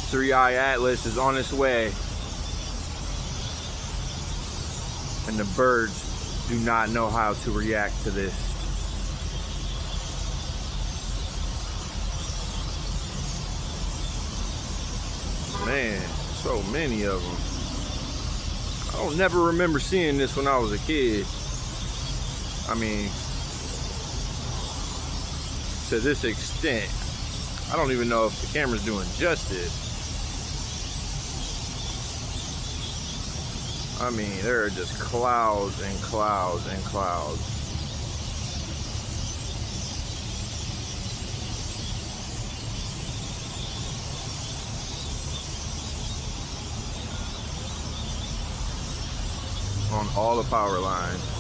3i Atlas is on its way. And the birds do not know how to react to this. Man, so many of them. I don't never remember seeing this when I was a kid. I mean, to this extent. I don't even know if the camera's doing justice. I mean, there are just clouds and clouds and clouds. On all the power lines.